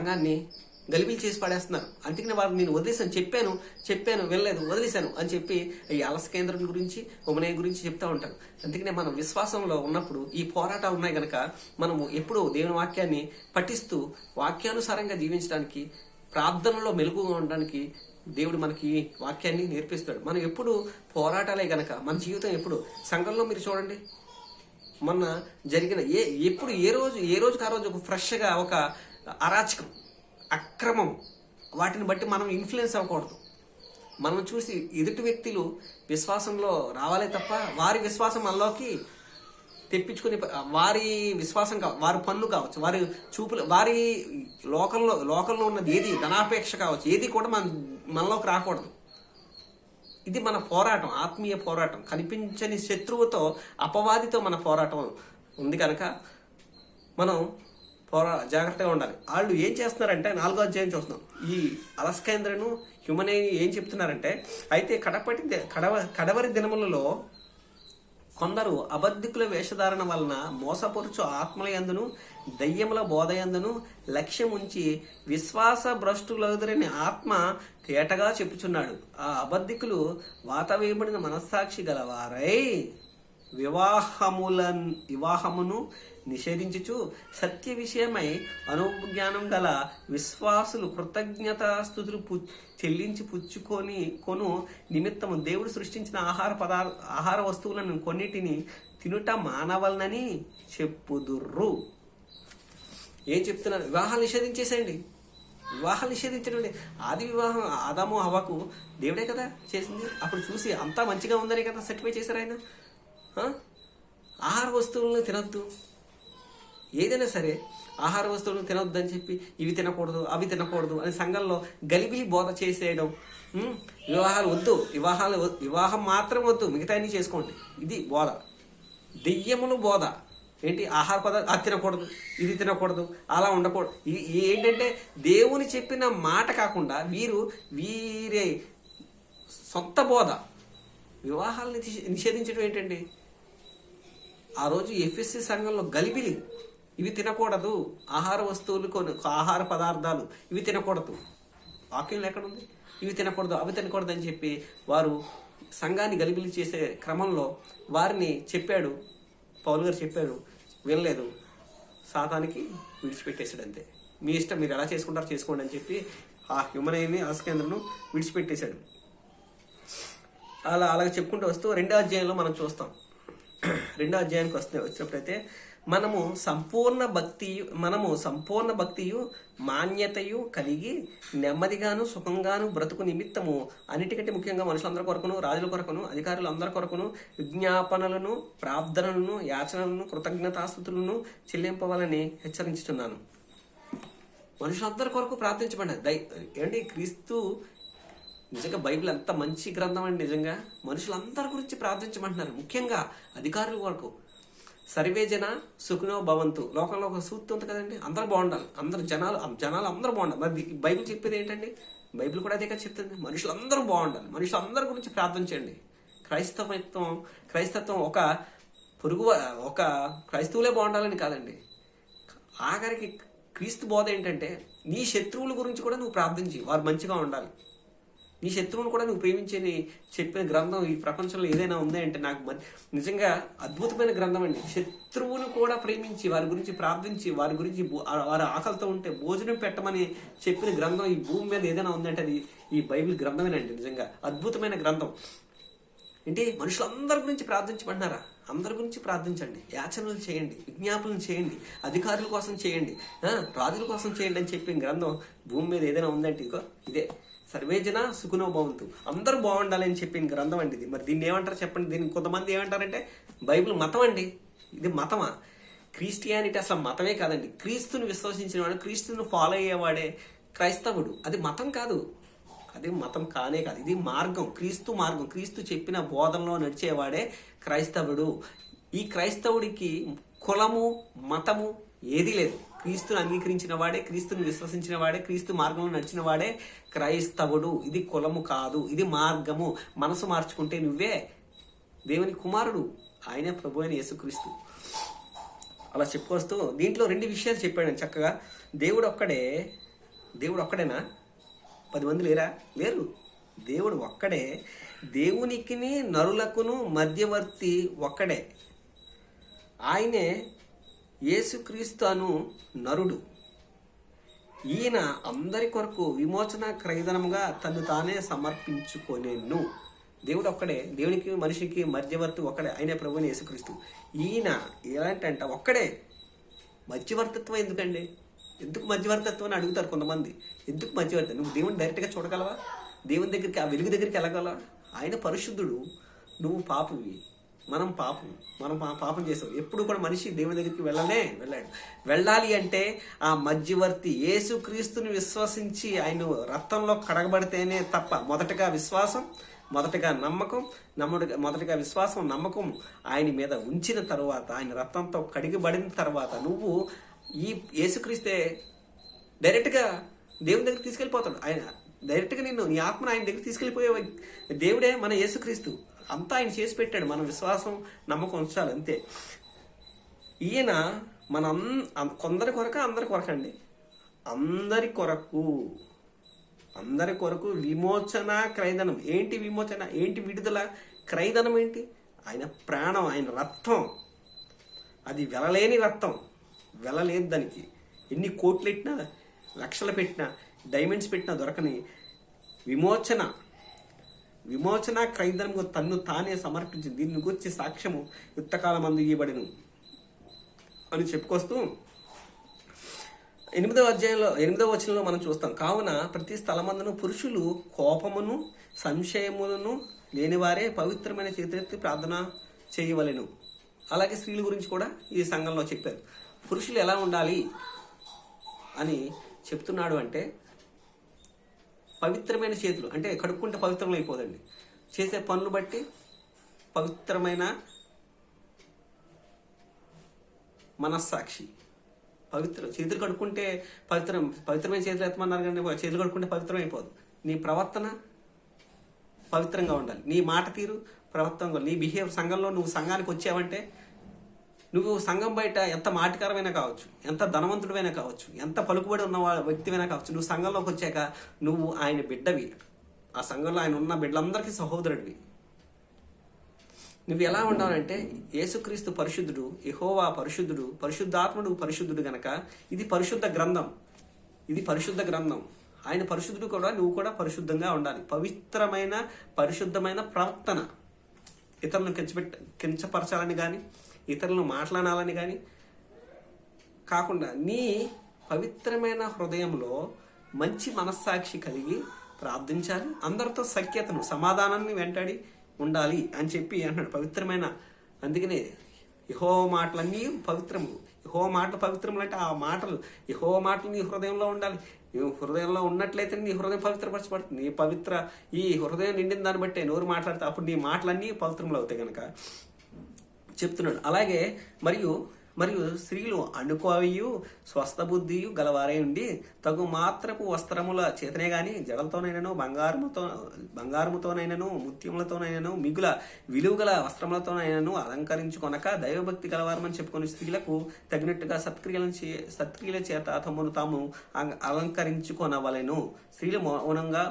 సంఘాన్ని గలిబిలి చేసి పడేస్తున్నారు. అందుకనే వారు నేను వదిలేసాను, చెప్పాను వెళ్ళలేదు, వదిలేశాను అని చెప్పి ఈ అలస కేంద్రం గురించి ఉపనయనం గురించి చెప్తా ఉంటారు. అందుకనే మనం విశ్వాసంలో ఉన్నప్పుడు ఈ పోరాటాలు ఉన్నాయి కనుక మనము ఎప్పుడూ దేవుని వాక్యాన్ని పఠిస్తూ వాక్యానుసారంగా జీవించడానికి, ప్రార్థనలో మెలుగుగా ఉండడానికి దేవుడు మనకి వాక్యాన్ని నేర్పిస్తాడు. మనం ఎప్పుడు పోరాటాలే గనక మన జీవితం ఎప్పుడు సంఘంలో మీరు చూడండి, మొన్న జరిగిన ఎప్పుడు ఏ రోజుకి ఆ రోజు ఒక ఫ్రెష్గా ఒక అరాచకం, అక్రమం, వాటిని బట్టి మనం ఇన్ఫ్లుయెన్స్ అవ్వకూడదు. మనం చూసి ఎదుటి వ్యక్తులు విశ్వాసంలో రావాలే తప్ప వారి విశ్వాసం మనలోకి తెప్పించుకుని, వారి విశ్వాసం వారి పనులు కావచ్చు, వారి చూపులు, వారి లోకంలో ఉన్నది ఏది ధనాపేక్ష కావచ్చు, ఏది కూడా మనలోకి రాకూడదు. ఇది మన పోరాటం, ఆత్మీయ పోరాటం. కనిపించని శత్రువుతో, అపవాదితో మన పోరాటం ఉంది కనుక మనం జాగ్రత్తగా ఉండాలి. వాళ్ళు ఏం చేస్తున్నారంటే 4వ అధ్యాయం చూస్తున్నాం. ఈ అలస్కేంద్రను హ్యూమనే ఏం చెప్తున్నారంటే, అయితే కడవరి దినములలో కొందరు అబద్ధికుల వేషధారణ వలన మోసపరుచు ఆత్మల యందును దయ్యముల బోధయందును లక్ష్యం ఉంచి విశ్వాస భ్రష్టులెదురని ఆత్మ తేటగా చెప్పుచున్నాడు. ఆ అబద్ధికులు వాతవేయబడిన మనస్సాక్షి గలవారై వివాహమును నిషేధించుచు సత్య విషయమై అనుజ్ఞానం గల విశ్వాసులు కృతజ్ఞతాస్తుతులు చెల్లించి కొను నిమిత్తము దేవుడు సృష్టించిన ఆహార వస్తువులను కొన్నిటిని తినుట మానవలనని చెప్పుదుర్రు. ఏం చెప్తున్నారు? వివాహాలు నిషేధించేసేయండి. వివాహాలు నిషేధించండి. ఆది వివాహం ఆదాము హవ్వకు దేవుడే కదా చేసింది. అప్పుడు చూసి అంతా మంచిగా ఉందని కదా సర్టిఫై చేశారు ఆయన. ఆహార వస్తువులను తినొద్దు, ఏదైనా సరే ఆహార వస్తువులను తినొద్దు అని చెప్పి ఇవి తినకూడదు అవి తినకూడదు అని సంఘంలో గలిబిలి బోధ చేసేయడం. వివాహాలు వద్దు, వివాహం మాత్రం వద్దు, మిగతా అన్ని చేసుకోండి, ఇది బోధ. దెయ్యములు బోధ ఏంటి? ఆహార పదార్థాలు అది తినకూడదు, ఇది తినకూడదు, అలా ఉండకూడదు. ఇది ఏంటంటే దేవుని చెప్పిన మాట కాకుండా వీరే సొంత బోధ. వివాహాలను నిషేధించడం ఏంటండి? ఆ రోజు ఎఫ్ఎస్సి సంఘంలో గలిబిలి, ఇవి తినకూడదు, ఆహార వస్తువులు ఆహార పదార్థాలు ఇవి తినకూడదు. వాక్యంలో ఎక్కడుంది? ఇవి తినకూడదు అవి తినకూడదు అని చెప్పి వారు సంఘాన్ని గలిబిలి చేసే క్రమంలో వారిని చెప్పాడు, పౌలు గారు చెప్పారు, వినలేదు, సాతానికి విడిచిపెట్టేశాడు. అంతే, మీ ఇష్టం, మీరు ఎలా చేసుకుంటారో చేసుకోండి అని చెప్పి ఆ హ్యూమనైని ఆస్కేంద్రను విడిచిపెట్టేశాడు. అలాగే చెప్పుకుంటూ వస్తూ 2వ అధ్యాయంలో మనం చూస్తాం. 2వ అధ్యాయానికి వచ్చినప్పుడైతే మనము సంపూర్ణ భక్తియు మాన్యతయు కలిగి నెమ్మదిగాను సుఖంగాను బ్రతుకు నిమిత్తము అన్నిటికంటే ముఖ్యంగా మనుషులందరి కొరకును, రాజుల కొరకును, అధికారులందరి కొరకును విజ్ఞాపనలను, ప్రార్థనలను, యాచనలను, కృతజ్ఞతాస్తుతులను చెల్లింపవాలని హెచ్చరించుతున్నాను. మనుషులందరి కొరకు ప్రార్థించబడ్డారు. ఏంటి? క్రీస్తు నిజంగా బైబిల్ ఎంత మంచి గ్రంథం అండి. నిజంగా మనుషులందరి గురించి ప్రార్థించమంటున్నారు. ముఖ్యంగా అధికారుల వరకు. సర్వే జన సుఖినో భవంతు. లోకంలో ఒక సూక్తి ఉంది కదండి, అందరూ బాగుండాలి, అందరు జనాలు అందరూ బాగుండాలి. మరి బైబిల్ చెప్పేది ఏంటండి? బైబిల్ కూడా అదే కదా చెప్తుంది, మనుషులందరూ బాగుండాలి, మనుషులందరి గురించి ప్రార్థించండి. క్రైస్తత్వం ఒక క్రైస్తవులే బాగుండాలని కాదండి. ఆఖరికి క్రీస్తు బోధ ఏంటంటే నీ శత్రువుల గురించి కూడా నువ్వు ప్రార్థించి వారు మంచిగా ఉండాలి. నీ శత్రువును కూడా నువ్వు ప్రేమించని చెప్పిన గ్రంథం ఈ ప్రపంచంలో ఏదైనా ఉంది అంటే నాకు నిజంగా అద్భుతమైన గ్రంథం అండి. శత్రువును కూడా ప్రేమించి వారి గురించి ప్రార్థించి వారి గురించి వారి ఆకలితో ఉంటే భోజనం పెట్టమని చెప్పిన గ్రంథం ఈ భూమి మీద ఏదైనా ఉందంటే అది ఈ బైబిల్ గ్రంథమేనండి. నిజంగా అద్భుతమైన గ్రంథం. ఏంటి? మనుషులందరి గురించి ప్రార్థించమంటున్నారా? అందరి గురించి ప్రార్థించండి, యాచనలు చేయండి, విజ్ఞాపనలు చేయండి, అధికారుల కోసం చేయండి, రాజుల కోసం చేయండి అని చెప్పిన గ్రంథం భూమి మీద ఏదైనా ఉందంటే ఇదే. సర్వేజన సుఖనో భవంతు, అందరూ బాగుండాలని చెప్పిన గ్రంథం అండి ఇది. మరి దీన్ని ఏమంటారు చెప్పండి? దీన్ని కొంతమంది ఏమంటారంటే బైబిల్ మతం అండి. ఇది మతమా? క్రిస్టియానిటీ అసలు మతమే కాదండి. క్రీస్తుని విశ్వసించిన వాడు, క్రీస్తుని ఫాలో అయ్యేవాడే క్రైస్తవుడు. అది మతం కాదు, అది మతం కానే కాదు. ఇది మార్గం, క్రీస్తు మార్గం. క్రీస్తు చెప్పిన బోధనలో నడిచేవాడే క్రైస్తవుడు. ఈ క్రైస్తవుడికి కులము మతము ఏదీ లేదు. క్రీస్తుని అంగీకరించిన వాడే, క్రీస్తుని విశ్వసించిన వాడే, క్రీస్తు మార్గంలో నడిచిన వాడే క్రైస్తవుడు. ఇది కులము కాదు, ఇది మార్గము. మనసు మార్చుకుంటే నువ్వే దేవుని కుమారుడు, ఆయనే ప్రభు అయిన యేసుక్రీస్తు. అలా చెప్పుకొస్తూ దీంట్లో 2 విషయాలు చెప్పాడు చక్కగా. దేవుడు ఒక్కడే దేవుడు ఒక్కడేనా? 10 మంది లేరా? లేరు. దేవుడు ఒక్కడే. దేవునికిని నరులకును మధ్యవర్తి ఒక్కడే. ఆయనే యేసుక్రీస్తు అను నరుడు. ఈయన అందరి కొరకు విమోచన క్రయధనముగా తను తానే సమర్పించుకొనెను. దేవుడు ఒక్కడే. దేవునికి మనిషికి మధ్యవర్తి ఒక్కడే. ఆయనే ప్రభువుని యేసుక్రీస్తు. ఈయన ఎలాంటి ఒక్కడే. మధ్యవర్తిత్వం ఎందుకండి? ఎందుకు మధ్యవర్తిత్వం అని అడుగుతారు కొంతమంది. ఎందుకు మధ్యవర్తి? నువ్వు దేవుని డైరెక్ట్గా చూడగలవా? దేవుని దగ్గరికి, ఆ వెలుగు దగ్గరికి వెళ్ళగలవా? ఆయన పరిశుద్ధుడు, నువ్వు పాపవి. మనం పాపం చేసాం. ఎప్పుడు కూడా మనిషి దేవుని దగ్గరికి వెళ్ళాడు. వెళ్ళాలి అంటే ఆ మధ్యవర్తి యేసుక్రీస్తుని విశ్వసించి ఆయన రక్తంలో కడగబడితేనే తప్ప. మొదటగా విశ్వాసం, మొదటగా నమ్మకం ఆయన మీద ఉంచిన తరువాత, ఆయన రక్తంతో కడిగబడిన తర్వాత నువ్వు ఈ యేసుక్రీస్తే డైరెక్ట్గా దేవుని దగ్గరికి తీసుకెళ్ళిపోతాడు. ఆయన డైరెక్ట్గా నీ ఆత్మను ఆయన దగ్గరికి తీసుకెళ్ళిపోయే దేవుడే మన యేసుక్రీస్తు. అంతా ఆయన చేసి పెట్టాడు. మనం విశ్వాసం, నమ్మకం ఉంచాలి అంతే. ఈయన కొందరి కొరక, అందరి కొరకండి. అందరి కొరకు విమోచన క్రయధనం. ఏంటి విమోచన? ఏంటి విడుదల? క్రయధనం ఏంటి? ఆయన ప్రాణం, ఆయన రక్తం. అది వెలలేని రక్తం. వెలలేదు దానికి. ఎన్ని కోట్లు పెట్టినా, లక్షలు పెట్టినా, డైమండ్స్ పెట్టినా దొరకని విమోచన క్రయధనము తన్ను తానే సమర్పించింది. దీన్ని గురించి సాక్ష్యము యుద్ధకాలమందు ఇవ్వబడెను అని చెప్పుకొస్తూ 8వ అధ్యాయంలో 8వ వచనంలో మనం చూస్తాం. కావున ప్రతి స్థలమందును పురుషులు కోపమును సంశయములను లేనివారే పవిత్రమైన చేతులెత్తి ప్రార్థన చేయవలెను. అలాగే స్త్రీల గురించి కూడా ఈ సంఘంలో చెప్పారు. పురుషులు ఎలా ఉండాలి అని చెప్తున్నాడు అంటే, పవిత్రమైన చేతులు అంటే కడుక్కుంటే పవిత్రం అయిపోదండి. చేసే పనులు బట్టి పవిత్రమైన మనస్సాక్షి. చేతులు కడుక్కుంటే పవిత్రమైన చేతులు ఎత్తమన్నారు కానీ చేతులు కడుక్కుంటే పవిత్రం అయిపోదు. నీ ప్రవర్తన పవిత్రంగా ఉండాలి. నీ మాట తీరు ప్రవర్తనగా, నీ బిహేవియర్. సంఘంలో నువ్వు సంఘానికి వచ్చావంటే, నువ్వు సంఘం బయట ఎంత మాటకారమైనా కావచ్చు, ఎంత ధనవంతుడివైనా కావచ్చు, ఎంత పలుకుబడి ఉన్న వ్యక్తివైనా కావచ్చు, నువ్వు సంఘంలోకి వచ్చాక నువ్వు ఆయన బిడ్డవి. ఆ సంఘంలో ఆయన ఉన్న బిడ్డలందరికీ సహోదరుడివి. నువ్వు ఎలా ఉండాలంటే, యేసుక్రీస్తు పరిశుద్ధుడు, యెహోవా పరిశుద్ధుడు, పరిశుద్ధాత్ముడు పరిశుద్ధుడు గనక ఇది పరిశుద్ధ గ్రంథం. ఆయన పరిశుద్ధుడు కూడా, నువ్వు కూడా పరిశుద్ధంగా ఉండాలి. పరిశుద్ధమైన ప్రవర్తన. ఇతరులను కించపరచాలని కానీ, ఇతరులను మాట్లాడాలని కానీ కాకుండా, నీ పవిత్రమైన హృదయంలో మంచి మనస్సాక్షి కలిగి ప్రార్థించాలి. అందరితో సఖ్యతను, సమాధానాన్ని వెంటాడి ఉండాలి అని చెప్పి అంటున్నాడు. పవిత్రమైన, అందుకనే యెహోవా మాటలన్నీ పవిత్రములు. యెహోవా మాటలు పవిత్రములు అంటే ఆ మాటలు, యెహోవా మాటలు నీ హృదయంలో ఉండాలి. నీ హృదయంలో ఉన్నట్లయితే నీ హృదయం పవిత్రపరచబడుతుంది. ఈ హృదయం నిండిన దాన్ని బట్టే నోరు మాట్లాడితే అప్పుడు నీ మాటలన్నీ పవిత్రములు అవుతాయి కనుక చెప్తున్నాడు. అలాగే మరియు స్త్రీలు అణుకోవియు స్వస్థ బుద్ధియు గలవారై ఉండి తగు మాత్రపు వస్త్రముల చేతనే గాని జడలతోనైనను బంగారముతోనైనను ముత్యములతోనైనను మిగుల విలువగల వస్త్రములతోనైనను అలంకరించుకొనక దైవభక్తి గలవారమని చెప్పుకొని స్త్రీలకు తగినట్టుగా సత్క్రియల చేత తమను తాము అలంకరించుకొనవలెను. స్త్రీలు మౌనంగా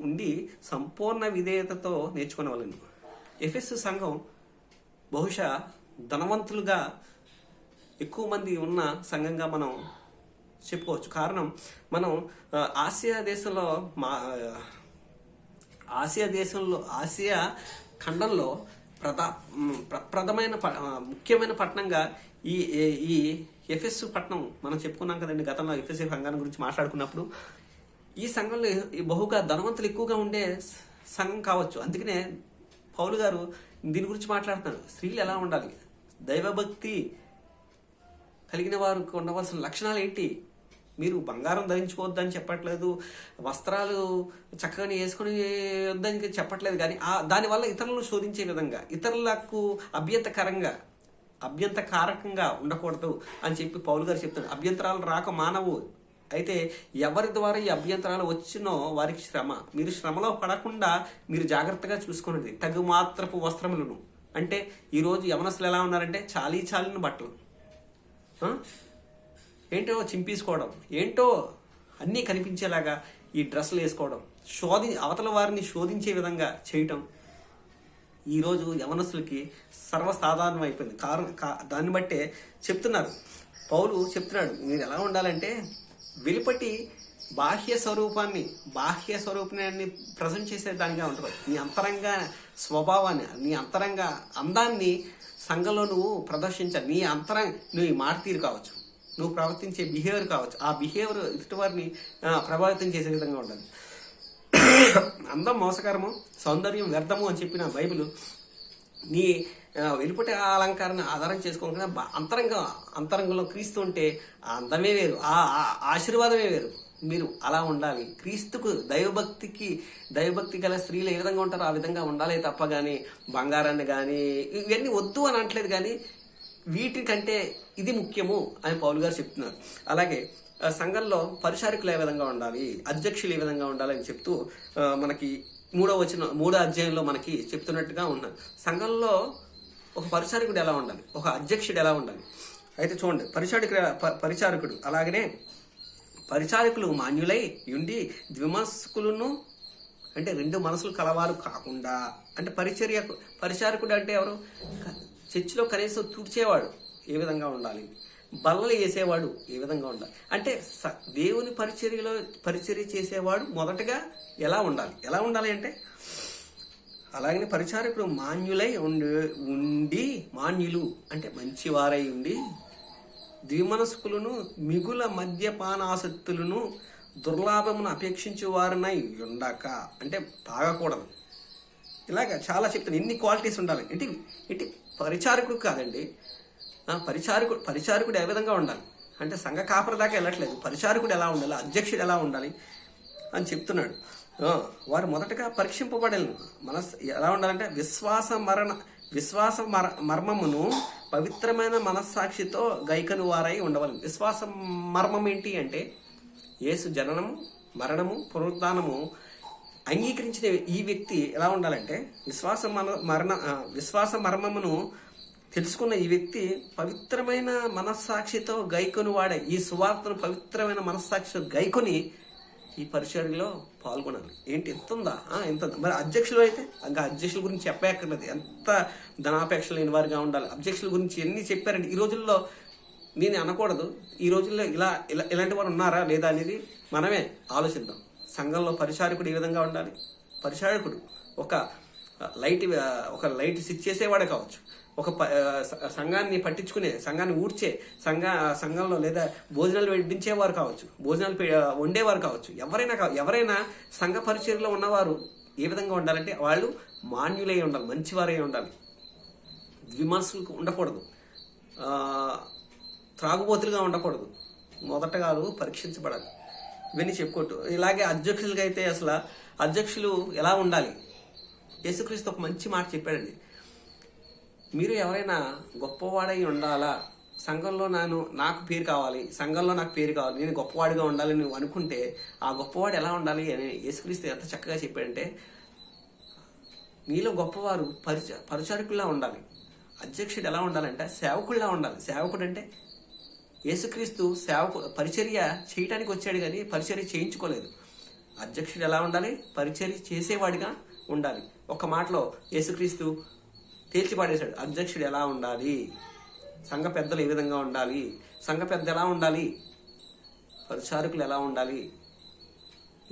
ఉండి సంపూర్ణ విధేయతతో నేర్చుకొనవలెను. ఎఫెసు సంఘం బహుశా ధనవంతులుగా ఎక్కువ మంది ఉన్న సంఘంగా మనం చెప్పుకోవచ్చు. కారణం, మనం ఆసియా ఖండంలో ముఖ్యమైన పట్టణంగా ఈ ఎఫెసు పట్టణం మనం చెప్పుకున్నాం కదండి. గతంలో ఎఫెసు సంఘాన్ని గురించి మాట్లాడుకున్నప్పుడు ఈ సంఘంలో బహుగా ధనవంతులు ఎక్కువగా ఉండే సంఘం కావచ్చు. అందుకనే పౌలు గారు దీని గురించి మాట్లాడుతున్నారు. స్త్రీలు ఎలా ఉండాలి, దైవభక్తి కలిగిన వారికి ఉండవలసిన లక్షణాలు ఏంటి. మీరు బంగారం ధరించుకోవద్దని చెప్పట్లేదు, వస్త్రాలు చక్కగా వేసుకుని వద్దని చెప్పట్లేదు, కానీ దానివల్ల ఇతరులను శోధించే విధంగా, ఇతరులకు అభ్యంతరకారకంగా ఉండకూడదు అని చెప్పి పౌలు గారు చెప్తాడు. అభ్యంతరాలు రాక మానవు. అయితే ఎవరి ద్వారా ఈ అభ్యంతరాలు వచ్చినో వారికి శ్రమ. మీరు శ్రమలో పడకుండా మీరు జాగ్రత్తగా చూసుకున్నది. తగు మాత్రపు వస్త్రములను అంటే ఈరోజు యవనస్తులు ఎలా ఉన్నారంటే చాలిన బట్టలు, ఏంటో చింపేసుకోవడం, ఏంటో అన్నీ కనిపించేలాగా ఈ డ్రెస్సులు వేసుకోవడం, అవతల వారిని శోధించే విధంగా చేయటం ఈరోజు యవనస్తులకి సర్వసాధారణం అయిపోయింది. దాన్ని బట్టే చెప్తున్నారు, పౌలు చెప్తున్నాడు, మీరు ఎలా ఉండాలంటే వెలుపటి బాహ్య స్వరూపాన్ని ప్రజెంట్ చేసేదానిగా ఉంటుంది. నీ అంతరంగ స్వభావాన్ని, నీ అంతరంగ అందాన్ని సంఘంలో నువ్వు ప్రదర్శించాలి. నువ్వు ఈ మాట తీరు కావచ్చు, నువ్వు ప్రవర్తించే బిహేవియర్ కావచ్చు, ఆ బిహేవియర్ ఎదుటి వారిని ప్రభావితం చేసే విధంగా ఉండాలి. అందం మోసకరము, సౌందర్యం వ్యర్థము అని చెప్పిన బైబిల్ నీ వెలుపటి అలంకారాన్ని ఆధారం చేసుకోకుండా అంతరంగంలో క్రీస్తు ఉంటే ఆ అందమే వేరు, ఆ ఆశీర్వాదమే వేరు. మీరు అలా ఉండాలి. క్రీస్తుకు దైవభక్తి గల స్త్రీలు ఏ విధంగా ఉంటారో ఆ విధంగా ఉండాలి తప్ప కానీ బంగారాన్ని కానీ ఇవన్నీ వద్దు అని అనట్లేదు, కానీ వీటికంటే ఇది ముఖ్యము అని పౌలు గారు చెప్తున్నారు. అలాగే సంఘంలో పరిచారకులు ఏ విధంగా ఉండాలి, అధ్యక్షులు ఏ విధంగా ఉండాలి అని చెప్తూ మనకి 3వ అధ్యాయంలో మనకి చెప్తున్నట్టుగా ఉన్నారు. సంఘంలో ఒక పరిచారకుడు ఎలా ఉండాలి, ఒక అధ్యక్షుడు ఎలా ఉండాలి. అయితే చూడండి, పరిచారకుడు అలాగనే పరిచారకులు మాన్యులై ఉండి ద్విమనస్కులను, అంటే 2 మనసులు కలవారు కాకుండా. అంటే పరిచారకుడు అంటే ఎవరు? చర్చిలో కనీసం తుడిచేవాడు ఏ విధంగా ఉండాలి, బల్లలు వేసేవాడు ఏ విధంగా ఉండాలి, అంటే దేవుని పరిచర్య చేసేవాడు మొదటగా ఎలా ఉండాలి అంటే అలాగనే పరిచారకుడు మాన్యులై ఉండి మాన్యులు అంటే మంచివారై ఉండి ద్విమనస్కులను మిగుల మద్యపానాసక్తులను దుర్లాభమును అపేక్షించే వారినై ఉండక, అంటే తాగకూడదు. ఇలాగ చాలా చెప్తాను, ఎన్ని క్వాలిటీస్ ఉండాలి. ఏంటి పరిచారకుడు కాదండి, పరిచారకుడు ఏ విధంగా ఉండాలి అంటే సంఘ కాపర దాకా వెళ్ళట్లేదు. పరిచారకుడు ఎలా ఉండాలి, అధ్యక్షుడు ఎలా ఉండాలి అని చెప్తున్నాడు. వారు మొదటగా పరీక్షింపబడలను. ఎలా ఉండాలంటే విశ్వాస మర్మమును పవిత్రమైన మనస్సాక్షితో గైకను వారై ఉండవాలి. విశ్వాస మర్మం ఏంటి అంటే యేసు జననము, మరణము, పునరుద్ధానము అంగీకరించిన ఈ వ్యక్తి ఎలా ఉండాలంటే విశ్వాస మర్మమును తెలుసుకున్న ఈ వ్యక్తి పవిత్రమైన మనస్సాక్షితో గైకొని వాడే ఈ సువార్తను పవిత్రమైన మనస్సాక్షితో గైకొని ఈ పరిచర్యలో పాల్గొనాలి. ఏంటి ఎంతుందా మరి అధ్యక్షులు అయితే ఇంకా అధ్యక్షుల గురించి చెప్పక్కర్లేదు, ఎంత ధనాపేక్ష లేని వారిగా ఉండాలి. అధ్యక్షుల గురించి ఎన్ని చెప్పారండి. ఈ రోజుల్లో నేను అనకూడదు, ఈ రోజుల్లో ఇలాంటి వారు ఉన్నారా లేదా అనేది మనమే ఆలోచిద్దాం. సంఘంలో పరిచారకుడు ఏ విధంగా ఉండాలి. పరిచారకుడు ఒక లైట్ స్విచ్ చేసేవాడే కావచ్చు, ఒక సంఘాన్ని పట్టించుకునే, సంఘాన్ని ఊడ్చే, సంఘంలో లేదా భోజనాలు వడ్డించేవారు కావచ్చు, భోజనాలు వండేవారు కావచ్చు, ఎవరైనా సంఘ పరిచర్యలో ఉన్నవారు ఏ విధంగా ఉండాలంటే వాళ్ళు మాన్యులై ఉండాలి, మంచివారై ఉండాలి, ద్విమనస్సులకు ఉండకూడదు, త్రాగుబోతులుగా ఉండకూడదు. మొదటగా పరీక్షించబడాలి. ఇవన్నీ చెప్పుకోవట్టు. ఇలాగే అధ్యక్షులకి అయితే అసలు అధ్యక్షులు ఎలా ఉండాలి. యేసుక్రీస్తు ఒక మంచి మాట చెప్పాడండి, మీరు ఎవరైనా గొప్పవాడై ఉండాలా, సంఘంలో నాకు పేరు కావాలి, నేను గొప్పవాడిగా ఉండాలని నువ్వు అనుకుంటే ఆ గొప్పవాడు ఎలా ఉండాలి అని యేసుక్రీస్తు ఎంత చక్కగా చెప్పాడంటే నీలో గొప్పవారు పరిచారకుల్లా ఉండాలి. అధ్యక్షుడు ఎలా ఉండాలంటే సేవకుల్లా ఉండాలి. సేవకుడు అంటే యేసుక్రీస్తు పరిచర్య చేయటానికి వచ్చాడు కానీ పరిచర్య చేయించుకోలేదు. అధ్యక్షుడు ఎలా ఉండాలి, పరిచర్య చేసేవాడిగా ఉండాలి. ఒక మాటలో యేసుక్రీస్తు తేల్చిపాడేశాడు అధ్యక్షుడు ఎలా ఉండాలి, సంఘ పెద్దలు ఏ విధంగా ఉండాలి, సంఘ పెద్ద ఎలా ఉండాలి, పరిచారకులు ఎలా ఉండాలి,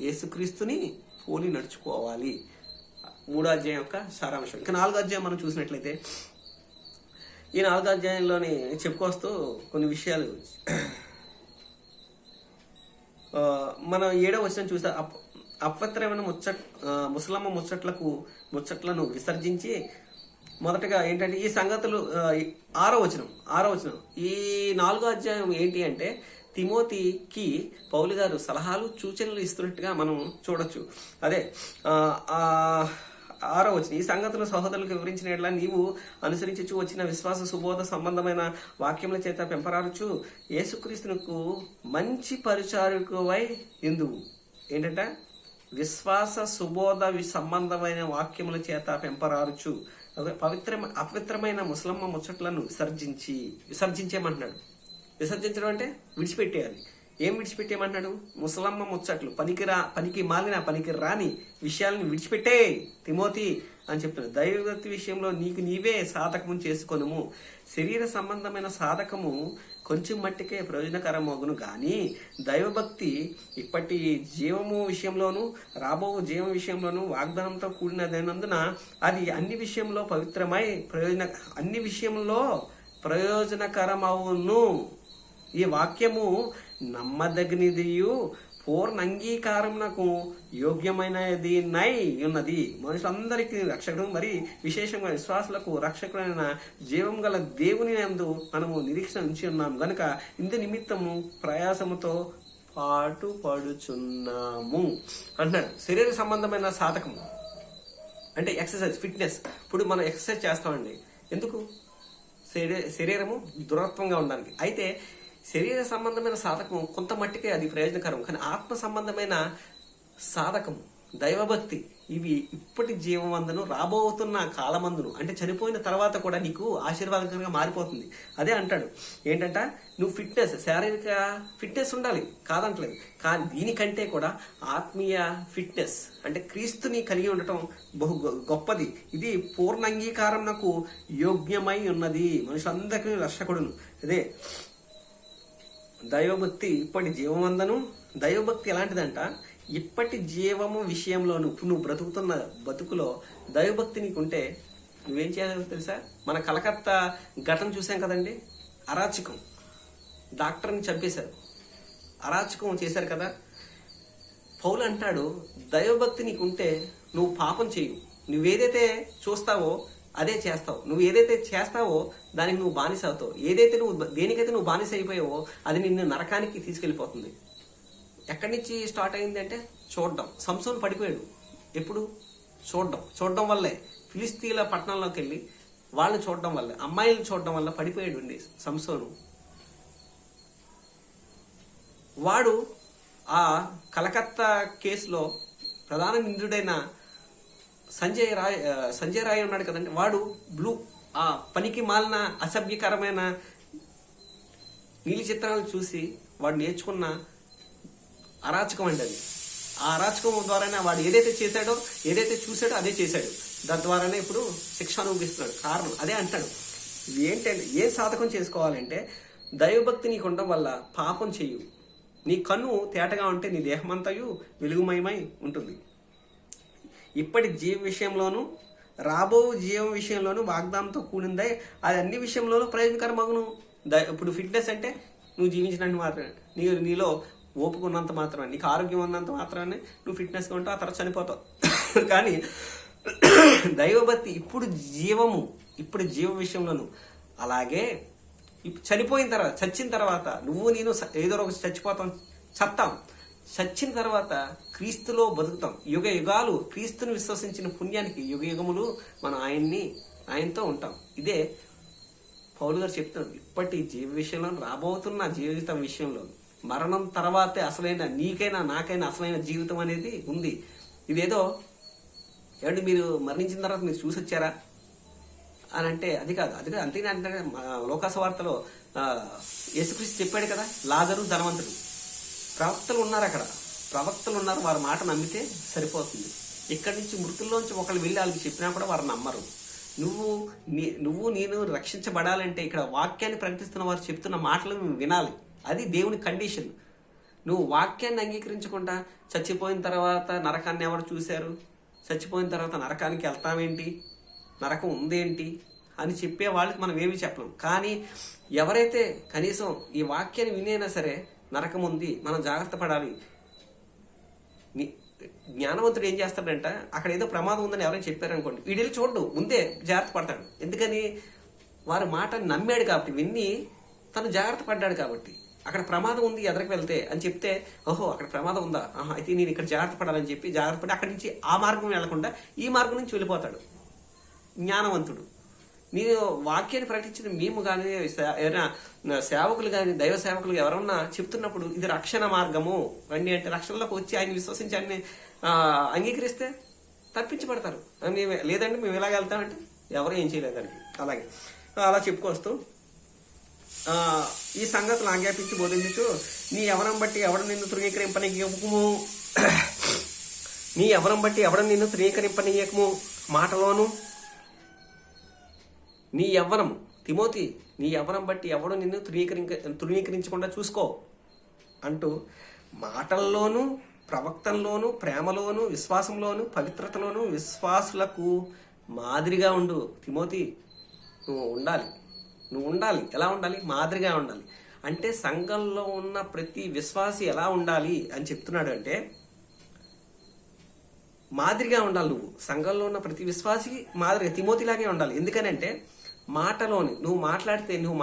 యేసుక్రీస్తుని పోలి నడుచుకోవాలి. 3వ అధ్యాయం యొక్క సారాంశం. ఇంకా 4వ అధ్యాయం మనం చూసినట్లయితే ఈ 4వ అధ్యాయంలోని చెప్పుకొస్తూ కొన్ని విషయాలు మనం 7వ వచనం చూస్తే అపవిత్రమైన ముసలమ్మ ముచ్చట్లను విసర్జించి మొదటగా ఏంటంటే ఈ సంగతులు 6వ వచనం. ఈ 4వ అధ్యాయం ఏంటి అంటే తిమోతికి పౌలు గారు సలహాలు సూచనలు ఇస్తున్నట్టుగా మనం చూడొచ్చు. అదే 6వ వచనం, ఈ సంగతులు సహోదరులకు వివరించిన నీవు అనుసరించి వచ్చిన విశ్వాస సుబోధ సంబంధమైన వాక్యముల చేత పెంపరారుచు యేసుక్రీస్తునకు మంచి పరిచారకువై ఎందువు. ఏంటంటే విశ్వాస సుబోధ సంబంధమైన వాక్యముల చేత పెంపరారుచు అపవిత్రమైన ముసలమ్మ ముచ్చట్లను విసర్జించేయమంటున్నాడు. విసర్జించడం అంటే విడిచిపెట్టేయాలి. ఏం విడిచిపెట్టేయమన్నాడు? ముసలమ్మ ముచ్చట్లు, పనికి మాలిన పనికి రాని విషయాలను విడిచిపెట్టే తిమోతి అని చెప్తున్నాడు. దైవభక్తి విషయంలో నీకు నీవే సాధకము చేసుకొనుము. శరీర సంబంధమైన సాధకము కొంచెం మట్టికే ప్రయోజనకరమగును గాని దైవభక్తి ఇప్పటి జీవము విషయంలోను రాబో జీవం విషయంలోను వాగ్దానంతో కూడినదైనందున అది అన్ని విషయంలో పవిత్రమై అన్ని విషయంలో ప్రయోజనకరమవును. ఈ వాక్యము నమ్మదగినదియు పూర్ణ అంగీకారమునకు యోగ్యమైనది నై ఉన్నది. మనుషులందరికీ రక్షకుడు, మరి విశేషంగా విశ్వాసులకు రక్షకుడైన జీవం గల దేవుని యందు మనము నిరీక్షణ ఉంచి ఉన్నాము గనుక ఇందు నిమిత్తము ప్రయాసముతో పాటుపడుచున్నాము అంటున్నాడు. శరీర సంబంధమైన సాధకము అంటే ఎక్సర్సైజ్, ఫిట్నెస్. ఇప్పుడు మనం ఎక్సర్సైజ్ చేస్తామండి ఎందుకు? శరీరము దృఢత్వంగా ఉండడానికి. అయితే శరీర సంబంధమైన సాధకము కొంత మట్టికే అది ప్రయోజనకరం, కానీ ఆత్మ సంబంధమైన సాధకము దైవభక్తి ఇవి ఇప్పటి జీవమందును రాబోతున్న కాలమందును అంటే చనిపోయిన తర్వాత కూడా నీకు ఆశీర్వాదకరంగా మారిపోతుంది. అదే అంటాడు ఏంటంట, నువ్వు ఫిట్నెస్, శారీరక ఫిట్నెస్ ఉండాలి కాదంటలేదు, కానీ దీనికంటే కూడా ఆత్మీయ ఫిట్నెస్ అంటే క్రీస్తుని కలిగి ఉండటం బహు గొప్పది. ఇది పూర్ణ అంగీకారంకు యోగ్యమై ఉన్నది. మనుషులందరికీ రక్షకుడును. అదే దైవభక్తి ఇప్పటి జీవమందను. దైవభక్తి ఎలాంటిదంట, ఇప్పటి జీవము విషయంలోను నువ్వు బ్రతుకుతున్న బతుకులో దైవభక్తి నీకుంటే నువ్వేం చేయాలో తెలుసా? మన కలకత్తా ఘటన చూసాం కదండి, అరాచకం, డాక్టర్ని చంపేశారు, అరాచకం చేశారు కదా. పౌలు అంటాడు దైవభక్తి నీకుంటే నువ్వు పాపం చేయు, నువ్వేదైతే చూస్తావో అదే చేస్తావు, నువ్వు ఏదైతే చేస్తావో దానికి నువ్వు బానిస అవుతావు. ఏదైతే దేనికైతే నువ్వు బానిస అయిపోయావో అది నిన్ను నరకానికి తీసుకెళ్లిపోతుంది. ఎక్కడి నుంచి స్టార్ట్ అయింది అంటే చూడడం. సంసోను పడిపోయాడు ఎప్పుడు? చూడడం వల్లే. ఫిలిస్తీన్ల పట్టణంలోకి వెళ్ళి వాళ్ళని చూడడం వల్ల, అమ్మాయిలను చూడడం వల్ల పడిపోయాడు అండి సంసోను. వాడు ఆ కలకత్తా కేసులో ప్రధాన నిందితుడైన సంజయ్ రాయ్ ఉన్నాడు కదండి, వాడు ఆ పనికి మాలిన అసభ్యకరమైన నీలి చిత్రాలను చూసి వాడు నేర్చుకున్న అరాచకం అండి అది. ఆ అరాచకం ద్వారానే వాడు ఏదైతే చేశాడో, ఏదైతే చూశాడో అదే చేశాడు. దాని ద్వారానే ఇప్పుడు శిక్ష అనుభవిస్తున్నాడు. కారణం అదే అంటాడు. ఏంటంటే ఏ సాధకం చేసుకోవాలంటే దైవభక్తి నీకు ఉండడం వల్ల పాపం చెయ్యు. నీ కన్ను తేటగా ఉంటే నీ దేహమంతయు వెలుగుమయమై ఉంటుంది. ఇప్పటి జీవ విషయంలోను రాబో జీవం విషయంలోను వాగ్దానంతో కూడిందే అది అన్ని విషయంలోనూ ప్రయోజనకరమగును. ఇప్పుడు ఫిట్నెస్ అంటే నువ్వు జీవించినట్టు మాత్రమే, నీలో ఓపిక ఉన్నంత మాత్రమే, నీకు ఆరోగ్యం ఉన్నంత మాత్రమే నువ్వు ఫిట్నెస్గా ఉంటావు, ఆ తర్వాత చనిపోతావు. కానీ దైవభక్తి ఇప్పుడు జీవ విషయంలోను అలాగే చనిపోయిన తర్వాత, చచ్చిన తర్వాత నువ్వు నేను ఏదో ఒక చస్తాం. చచ్చిన తర్వాత క్రీస్తులో బతుకుతాం. యుగ యుగాలు క్రీస్తుని విశ్వసించిన పుణ్యానికి యుగ యుగములు మనం ఆయనతో ఉంటాం. ఇదే పౌలు గారు చెప్తున్నాడు. ఇప్పటి జీవ విషయంలో, రాబోతున్న జీవితం విషయంలో మరణం తర్వాతే అసలైన నీకైనా నాకైనా అసలైన జీవితం అనేది ఉంది. ఇదేదో ఏమంటే మీరు మరణించిన తర్వాత మీరు చూసి వచ్చారా అని అంటే అది కాదు. అంతేనా అంటే లోకాసు వార్తలో యేసుక్రీస్తు చెప్పాడు కదా, లాజరు ధనవంతుడు. ప్రవక్తలు ఉన్నారు, అక్కడ ప్రవక్తలు ఉన్నారు, వారి మాట నమ్మితే సరిపోతుంది. ఇక్కడి నుంచి మృతుల్లోంచి ఒకళ్ళు వెళ్ళి వాళ్ళకి చెప్పినా కూడా వారు నమ్మరు. నువ్వు నేను రక్షించబడాలంటే ఇక్కడ వాక్యాన్ని ప్రకటిస్తున్న వారు చెప్తున్న మాటలు వినాలి. అది దేవుని కండిషన్. నువ్వు వాక్యాన్ని అంగీకరించకుండా చచ్చిపోయిన తర్వాత నరకాన్ని ఎవరు చూశారు, చచ్చిపోయిన తర్వాత నరకానికి వెళ్తామేంటి, నరకం ఉందేంటి అని చెప్పే వాళ్ళకి మనం ఏమీ చెప్పలేం. కానీ ఎవరైతే కనీసం ఈ వాక్యాన్ని వినైనా సరే నరకం ఉంది, మనం జాగ్రత్త పడాలి. జ్ఞానవంతుడు ఏం చేస్తాడంట, అక్కడ ఏదో ప్రమాదం ఉందని ఎవరైనా చెప్పారనుకోండి, వీడిల్ని చూడడు, ముందే జాగ్రత్త పడతాడు. ఎందుకని? వారి మాట నమ్మాడు కాబట్టి, విన్ని తను జాగ్రత్త పడ్డాడు కాబట్టి. అక్కడ ప్రమాదం ఉంది ఎదరికి వెళ్తే అని చెప్తే, ఓహో అక్కడ ప్రమాదం ఉందా, అయితే నేను ఇక్కడ జాగ్రత్త పడాలని చెప్పి జాగ్రత్త పడి అక్కడి నుంచి ఆ మార్గం వెళ్లకుండా ఈ మార్గం నుంచి వెళ్ళిపోతాడు జ్ఞానవంతుడు. నేను వాక్యాన్ని ప్రకటించిన మేము కానీ ఏదైనా సేవకులు కానీ దైవ సేవకులు ఎవరన్నా చెప్తున్నప్పుడు ఇది రక్షణ మార్గము రండి అంటే రక్షణలోకి వచ్చి ఆయన విశ్వసించి ఆయన్ని అంగీకరిస్తే తప్పించబడతారు. లేదంటే మేము ఇలాగ వెళ్తామంటే ఎవరు ఏం చేయలేదండి. అలాగే అలా చెప్పుకొస్తూ ఈ సంగతులు ఆజ్ఞాపించి బోధించు. నీ యవనం బట్టి ఎవడు నిన్ను తృణీకరింపనీయకము, నీ యవనం బట్టి ఎవడు నిన్ను తృణీకరింపనీయకము మాటలోను. నీ యవ్వనము తిమోతి, నీ యవ్వనం బట్టి ఎవడు నిన్ను తృణీకరించకుండా చూసుకో అంటూ మాటల్లోనూ ప్రవక్తల్లోనూ ప్రేమలోను విశ్వాసంలోను పవిత్రతలోను విశ్వాసులకు మాదిరిగా ఉండు. తిమోతి, నువ్వు ఉండాలి. ఎలా ఉండాలి? మాదిరిగా ఉండాలి. అంటే సంఘంలో ఉన్న ప్రతి విశ్వాసి ఎలా ఉండాలి అని చెప్తున్నాడు అంటే, మాదిరిగా ఉండాలి. నువ్వు సంఘంలో ఉన్న ప్రతి విశ్వాసికి మాదిరిగా తిమోతిలాగే ఉండాలి. ఎందుకనంటే మాటలోని నువ్వు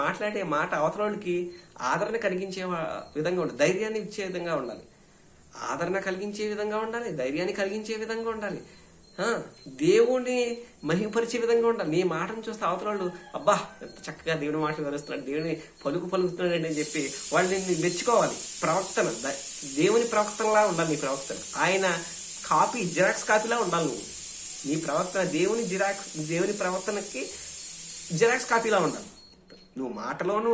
మాట్లాడే మాట అవతలోనికి ఆదరణ కలిగించే విధంగా ఉండాలి, ధైర్యాన్ని ఇచ్చే విధంగా ఉండాలి, ఆదరణ కలిగించే విధంగా ఉండాలి, ధైర్యాన్ని కలిగించే విధంగా ఉండాలి, దేవుణ్ణి మహిమపరిచే విధంగా ఉండాలి. నీ మాటను చూస్తే అవతల అబ్బా ఎంత చక్కగా దేవుని మాటలు వివరిస్తున్నాడు, దేవుని పలుకుతున్నాడు అని చెప్పి వాళ్ళని మెచ్చుకోవాలి. ప్రవక్తన దేవుని ప్రవక్తనలా ఉండాలి నీ ప్రవక్తన. ఆయన కాపీ జిరాక్స్ కాపీలా ఉండాలి నువ్వు. నీ ప్రవక్తన దేవుని ప్రవర్తనకి జిరాక్స్ కాపీలా ఉండాలి. నువ్వు మాటలోను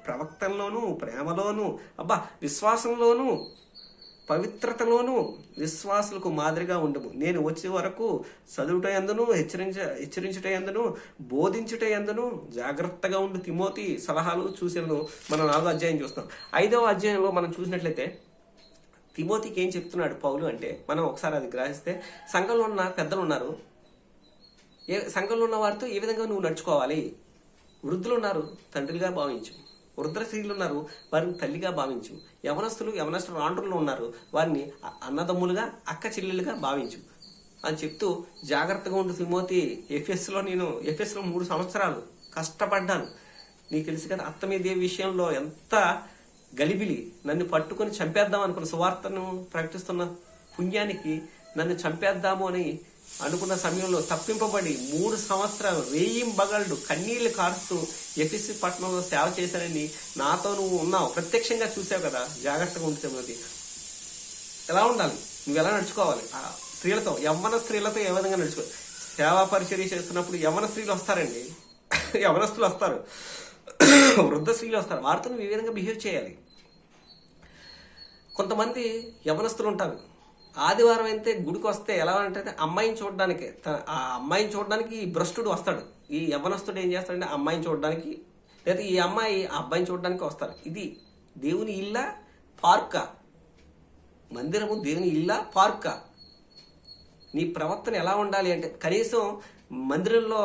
ప్రవక్తల్లోనూ ప్రేమలోను అబ్బా విశ్వాసంలోనూ పవిత్రతలోనూ విశ్వాసులకు మాదిరిగా ఉండము. నేను వచ్చే వరకు చదువుట యందును హెచ్చరించుట యందును బోధించుట యందును జాగ్రత్తగా ఉండు తిమోతి సలహాలు చూసాను. మనం 4వ అధ్యాయం చూస్తాం. 5వ అధ్యాయంలో మనం చూసినట్లయితే తిమోతికి ఏం చెప్తున్నాడు పౌలు అంటే, మనం ఒకసారి అది గ్రహిస్తే, సంఘంలో ఉన్న పెద్దలు ఉన్నారు, సంఘంలో ఉన్న వారితో ఏ విధంగా నువ్వు నడుచుకోవాలి. వృద్ధులు ఉన్నారు, తండ్రిగా భావించు. వృద్ధ స్త్రీలు ఉన్నారు, వారిని తల్లిగా భావించు. యవనస్తులు ఆండ్రులు ఉన్నారు, వారిని అన్నదమ్ములుగా అక్క చెల్లెలుగా భావించు అని చెప్తూ జాగ్రత్తగా ఉండు తిమోతి. ఎఫెస్లో 3 సంవత్సరాలు కష్టపడ్డాను. నీకు తెలుసు కదా, అత్తమీదేవి విషయంలో ఎంత గలిబిలి. నన్ను పట్టుకొని చంపేద్దాం అనుకున్న, సువార్తను ప్రకటిస్తున్న పుణ్యానికి నన్ను చంపేద్దాము అని అనుకున్న సమయంలో తప్పింపబడి 3 సంవత్సరాలు రేయింబగళ్ళు కన్నీళ్లు కారుస్తూ ఎఫెసు పట్టణంలో సేవ చేశానని నాతో నువ్వు ఉన్నావు, ప్రత్యక్షంగా చూసావు కదా. జాగ్రత్తగా ఉంటుంది. ఎలా ఉండాలి, నువ్వు ఎలా నడుచుకోవాలి ఆ స్త్రీలతో, యవ్వన స్త్రీలతో ఏ విధంగా నడుచుకోవాలి. సేవా పరిచర్య చేస్తున్నప్పుడు యవ్వన స్త్రీలు వస్తారండి, యవ్వనస్తులు వస్తారు, వృద్ధ స్త్రీలు వస్తారు. వారితో నువ్వు ఏ విధంగా బిహేవ్ చేయాలి. కొంతమంది యవ్వనస్తులు ఉంటారు, ఆదివారం అయితే గుడికి వస్తే ఎలా అంటే అమ్మాయిని చూడడానికి, ఆ అమ్మాయిని చూడడానికి ఈ భ్రష్టుడు వస్తాడు. ఈ యవ్వనస్తుడు ఏం చేస్తాడంటే అమ్మాయిని చూడడానికి, లేదా ఈ అమ్మాయి ఆ అబ్బాయిని చూడడానికి వస్తారు. ఇది దేవుని ఇల్లా పార్కా? మందిరము దేవుని ఇల్లా పార్కా? నీ ప్రవర్తన ఎలా ఉండాలి అంటే, కనీసం మందిరంలో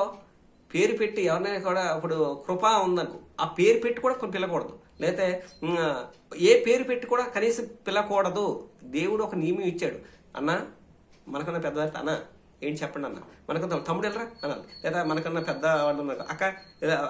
పేరు పెట్టి ఎవరినైనా కూడా, ఇప్పుడు కృప ఉందనుకో, ఆ పేరు పెట్టి కూడా పిలకూడదు, లేకపోతే ఏ పేరు పెట్టి కూడా కనీసం పిలకూడదు. దేవుడు ఒక నియమం ఇచ్చాడు. అన్న, మనకన్నా పెద్దవారితో అన్న ఏంటి చెప్పండి అన్న, మనకన్నా తమ్ముడు వెళ్ళరా అనాలి, లేదా మనకన్నా పెద్ద వాళ్ళు అక్క లేదా